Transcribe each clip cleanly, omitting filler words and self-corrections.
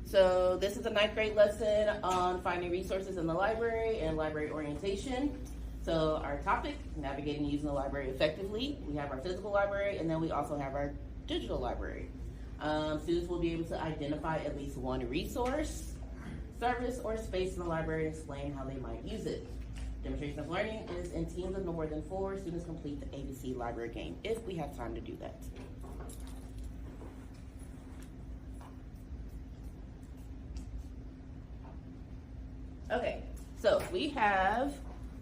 So this is a 9th grade lesson on finding resources in the library and library orientation. So our topic, navigating using the library effectively. We have our physical library, and then we also have our digital library. Students will be able to identify at least one resource, service, or space in the library and explain how they might use it. Demonstration of learning is in teams of no more than 4. Students complete the ABC library game, if we have time to do that. Okay, so we have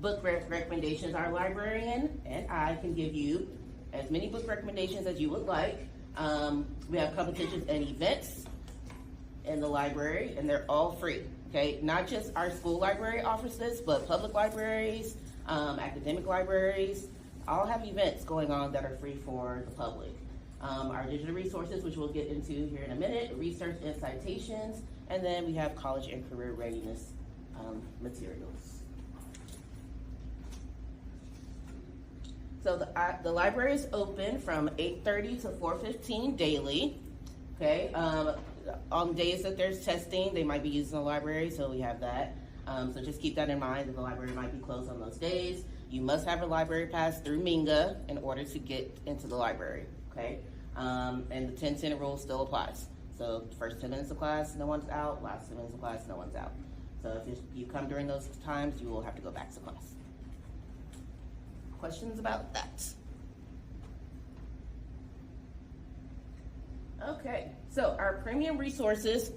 book recommendations. Our librarian and I can give you as many book recommendations as you would like. We have competitions and events in the library, and they're all free. Okay, not just our school library offers this, but public libraries, academic libraries, all have events going on that are free for the public. Our digital resources, which we'll get into here in a minute, research and citations, and then we have college and career readiness materials. So the library is open from 8:30 to 4:15 daily. Okay. On days that there's testing, they might be using the library, so we have that. So just keep that in mind that the library might be closed on those days. You must have a library pass through Minga in order to get into the library, okay? And the 10-10 rule still applies. So first 10 minutes of class, no one's out. Last 10 minutes of class, no one's out. So if you come during those times, you will have to go back to class. Questions about that? Okay, so our premium resources,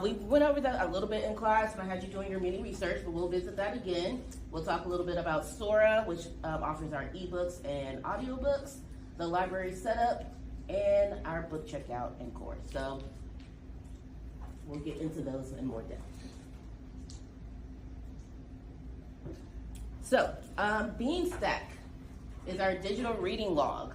we went over that a little bit in class, and I had you doing your mini research, but we'll visit that again. We'll talk a little bit about Sora, which offers our ebooks and audiobooks, the library setup, and our book checkout and course. So we'll get into those in more depth. So Beanstack is our digital reading log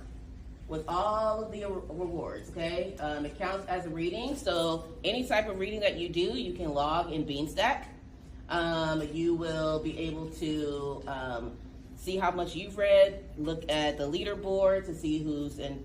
with all of the rewards, okay? It counts as a reading, so any type of reading that you do, you can log in Beanstack. You will be able to see how much you've read, look at the leaderboard to see who's in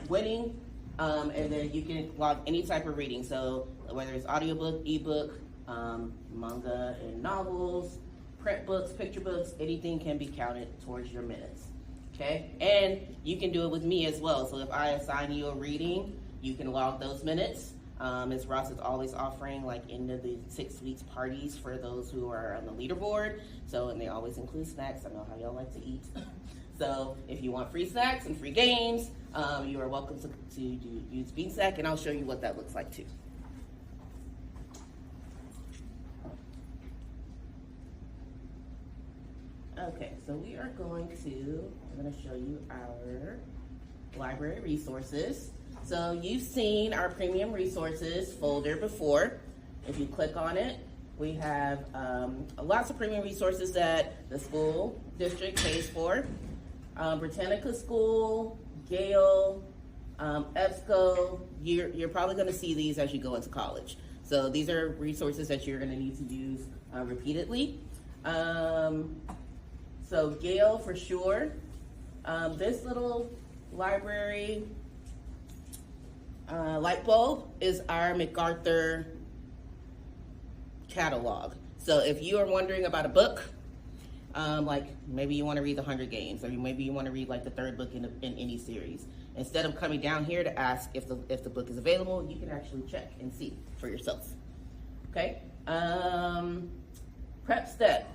winning, and then you can log any type of reading. So whether it's audiobook, ebook, manga and novels, print books, picture books, anything can be counted towards your minutes. Okay, and you can do it with me as well. So if I assign you a reading, you can log those minutes. Ms. Ross is always offering like end of the 6 weeks parties for those who are on the leaderboard. So, and they always include snacks. I know how y'all like to eat. So if you want free snacks and free games, you are welcome to use Beanstack, and I'll show you what that looks like too. Okay, so I'm going to show you our library resources. So you've seen our premium resources folder before. If you click on it, we have lots of premium resources that the school district pays for. Britannica School, Gale, EBSCO, you're probably going to see these as you go into college. So these are resources that you're going to need to use repeatedly. So Gale for sure. This little library light bulb is our MacArthur catalog. So if you are wondering about a book, like maybe you want to read The Hunger Games, or maybe you want to read like the 3rd book in any series, instead of coming down here to ask if the book is available, you can actually check and see for yourself. Okay. Prep Step.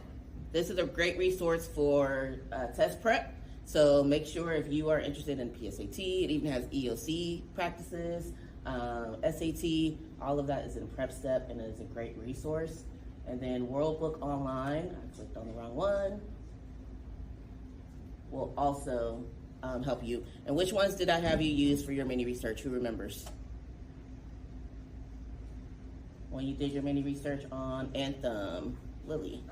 This is a great resource for test prep. So make sure if you are interested in PSAT, it even has EOC practices, SAT, all of that is in Prep Step, and it is a great resource. And then World Book Online, I clicked on the wrong one, will also help you. And which ones did I have you use for your mini research? Who remembers? When you did your mini research on Anthem, Lily.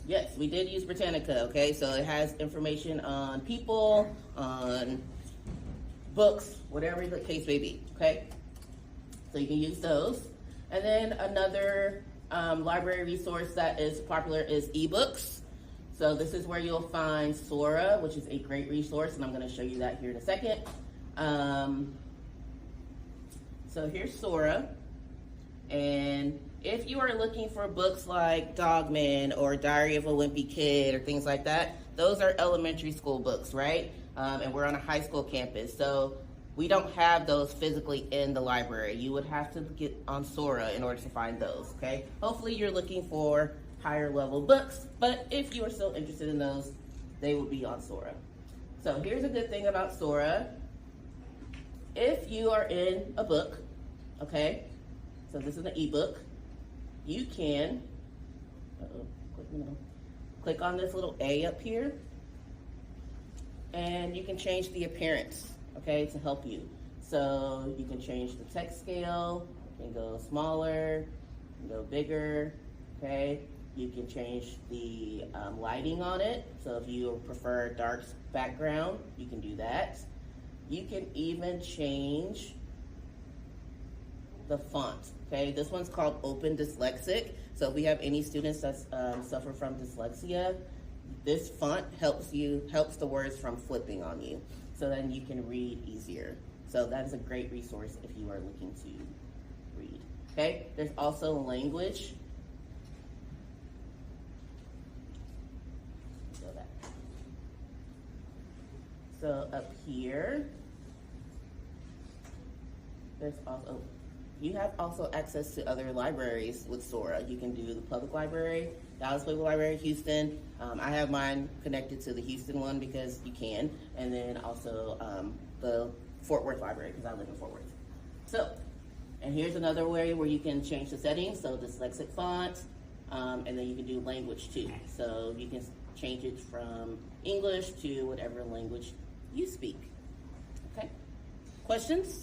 Yes, we did use Britannica, okay? So it has information on people, on books, whatever the case may be, okay? So you can use those. And then another library resource that is popular is ebooks. So this is where you'll find Sora, which is a great resource, and I'm gonna show you that here in a second. So here's Sora. And if you are looking for books like Dogman or Diary of a Wimpy Kid or things like that, those are elementary school books, right? And we're on a high school campus. So we don't have those physically in the library. You would have to get on Sora in order to find those, okay? Hopefully you're looking for higher level books, but if you are still interested in those, they will be on Sora. So here's a good thing about Sora. If you are in a book, okay, so this is an ebook, you can, click on this little A up here, and you can change the appearance, okay, to help you. So you can change the text scale, you can go smaller, you can go bigger, okay. You can change the lighting on it. So if you prefer a dark background, you can do that. You can even change the font, okay? This one's called Open Dyslexic. So if we have any students that suffer from dyslexia, this font helps the words from flipping on you. So then you can read easier. So that is a great resource if you are looking to read, okay? There's also language. So up here, there's also, you have also access to other libraries with Sora. You can do the public library, Dallas Public Library, Houston. I have mine connected to the Houston one because you can, and then also the Fort Worth Library because I live in Fort Worth. So, and here's another way where you can change the settings. So dyslexic font, and then you can do language too. So you can change it from English to whatever language you speak. Okay, questions?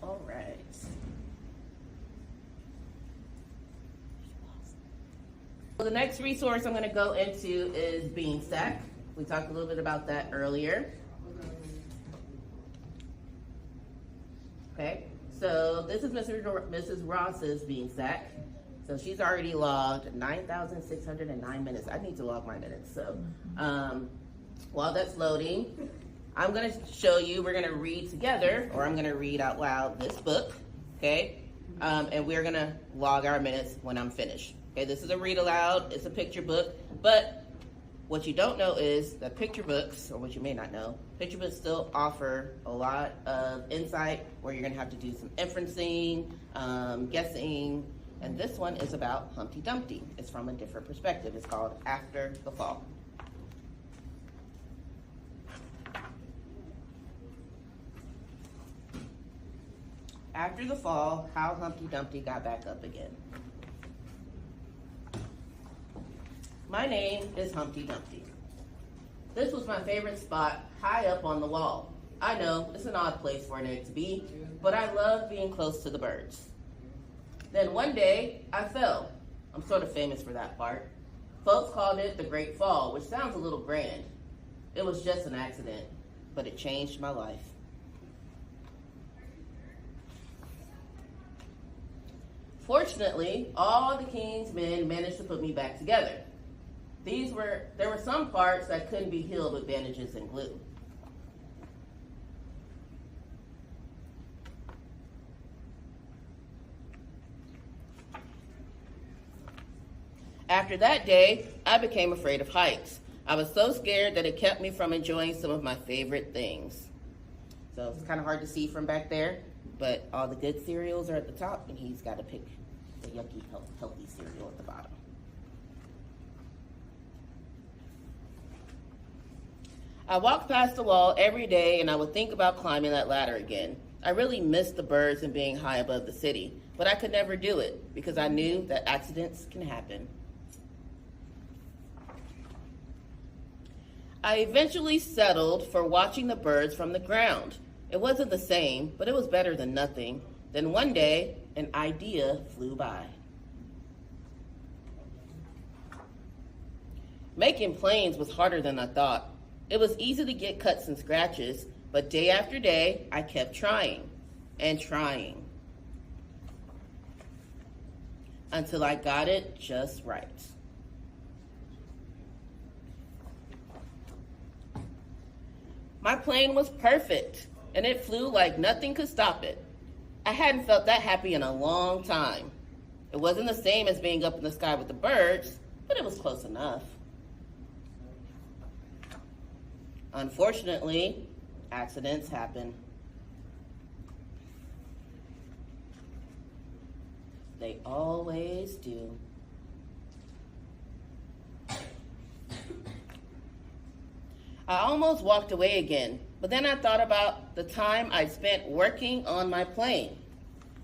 All right. So the next resource I'm going to go into is Beanstack. We talked a little bit about that earlier. Okay, so this is Mrs. Ross's Beanstack. So she's already logged 9,609 minutes. I need to log my minutes. So while that's loading, I'm going to show you, we're going to read together, or I'm going to read out loud this book, okay? And we're going to log our minutes when I'm finished. Okay, this is a read aloud, it's a picture book, but what you don't know is that picture books, or what you may not know, picture books still offer a lot of insight where you're going to have to do some inferencing, guessing, and this one is about Humpty Dumpty. It's from a different perspective. It's called After the Fall. After the fall, how Humpty Dumpty got back up again. My name is Humpty Dumpty. This was my favorite spot, high up on the wall. I know, it's an odd place for an egg to be, but I love being close to the birds. Then one day, I fell. I'm sort of famous for that part. Folks called it the Great Fall, which sounds a little grand. It was just an accident, but it changed my life. Fortunately, all the king's men managed to put me back together. There were some parts that couldn't be healed with bandages and glue. After that day, I became afraid of heights. I was so scared that it kept me from enjoying some of my favorite things. So it's kind of hard to see from back there, but all the good cereals are at the top, and he's got to pick the yucky, healthy cereal at the bottom. I walked past the wall every day, and I would think about climbing that ladder again. I really missed the birds and being high above the city, but I could never do it because I knew that accidents can happen. I eventually settled for watching the birds from the ground. It wasn't the same, but it was better than nothing. Then one day, an idea flew by. Making planes was harder than I thought. It was easy to get cuts and scratches, but day after day, I kept trying and trying until I got it just right. My plane was perfect, and it flew like nothing could stop it. I hadn't felt that happy in a long time. It wasn't the same as being up in the sky with the birds, but it was close enough. Unfortunately, accidents happen. They always do. I almost walked away again, but then I thought about the time I spent working on my plane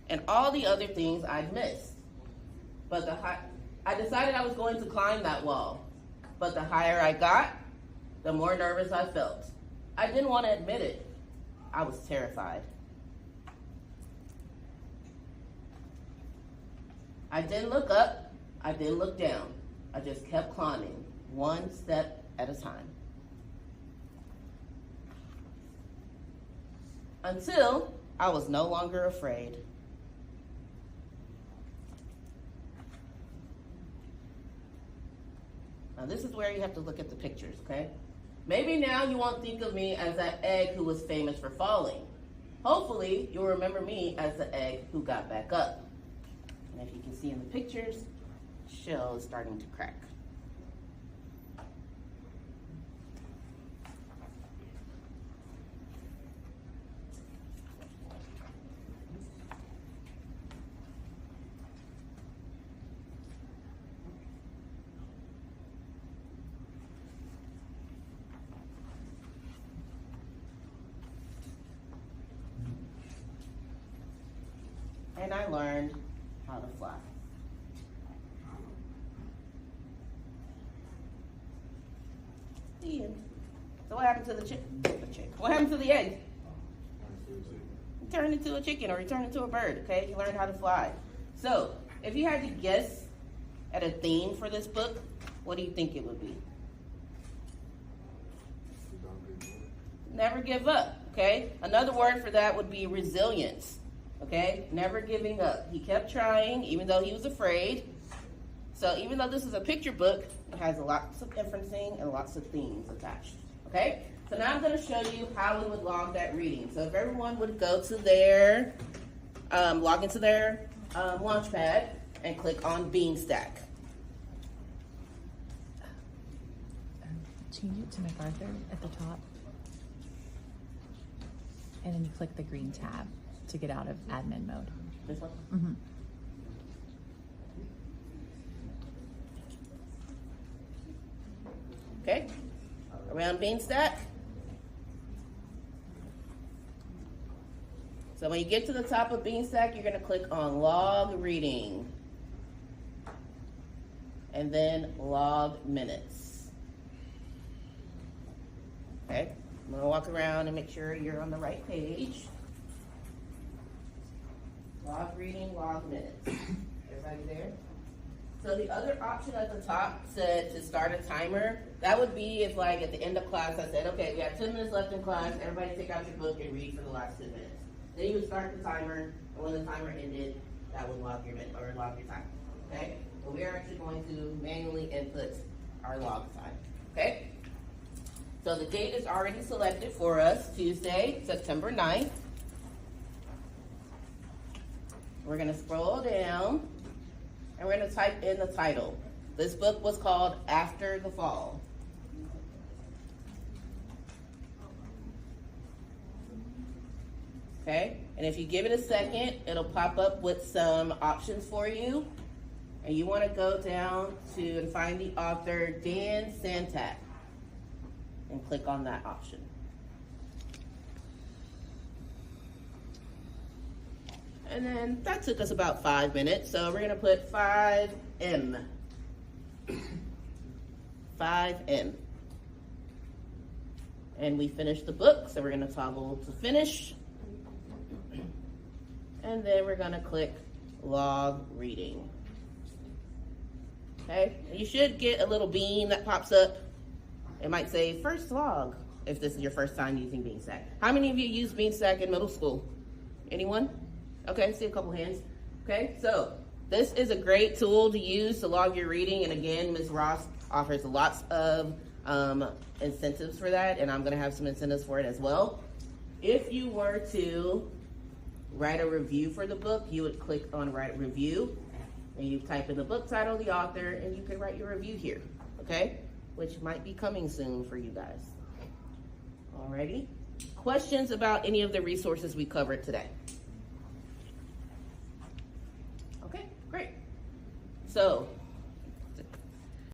and all the other things I'd missed. But I decided I was going to climb that wall. But the higher I got, the more nervous I felt. I didn't want to admit it. I was terrified. I didn't look up. I didn't look down. I just kept climbing, one step at a time. Until I was no longer afraid. Now this is where you have to look at the pictures, okay? Maybe now you won't think of me as that egg who was famous for falling. Hopefully you'll remember me as the egg who got back up. And if you can see in the pictures, shell is starting to crack. And I learned how to fly. The end. So what happened to the chick? What happened to the egg? He turned into a chicken, or he turned into a bird, okay? He learned how to fly. So, if you had to guess at a theme for this book, what do you think it would be? Never give up, okay? Another word for that would be resilience. Okay, never giving up. He kept trying, even though he was afraid. So even though this is a picture book, it has lots of inferencing and lots of themes attached. Okay, so now I'm going to show you how we would log that reading. So if everyone would go to their, log into their Launchpad and click on Beanstack. Change it to MacArthur at the top. And then you click the green tab to get out of admin mode. This one? Mm-hmm. Okay, around Beanstack. So when you get to the top of Beanstack, you're going to click on Log Reading. And then Log Minutes. Okay, I'm going to walk around and make sure you're on the right page. Log reading, log minutes. Everybody there? So the other option at the top said to start a timer. That would be if, like, at the end of class, I said, okay, we have 10 minutes left in class. Everybody take out your book and read for the last 10 minutes. Then you would start the timer, and when the timer ended, that would log your minute or log your time. Okay? But we are actually going to manually input our log time. Okay? So the date is already selected for us, Tuesday, September 9th. We're going to scroll down, and we're going to type in the title. This book was called After the Fall. Okay, and if you give it a second, it'll pop up with some options for you. And you want to go down to and find the author, Dan Santak, and click on that option. And then that took us about 5 minutes, so we're going to put 5M. 5M. And we finished the book, so we're going to toggle to finish. And then we're going to click Log Reading. Okay, and you should get a little bean that pops up. It might say first log if this is your first time using Beanstack. How many of you used Beanstack in middle school? Anyone? Okay, I see a couple hands. Okay, so this is a great tool to use to log your reading. And again, Ms. Ross offers lots of incentives for that, and I'm going to have some incentives for it as well. If you were to write a review for the book, you would click on write a review, and you type in the book title, the author, and you can write your review here, okay? Which might be coming soon for you guys. Alrighty. Questions about any of the resources we covered today? Okay, great. So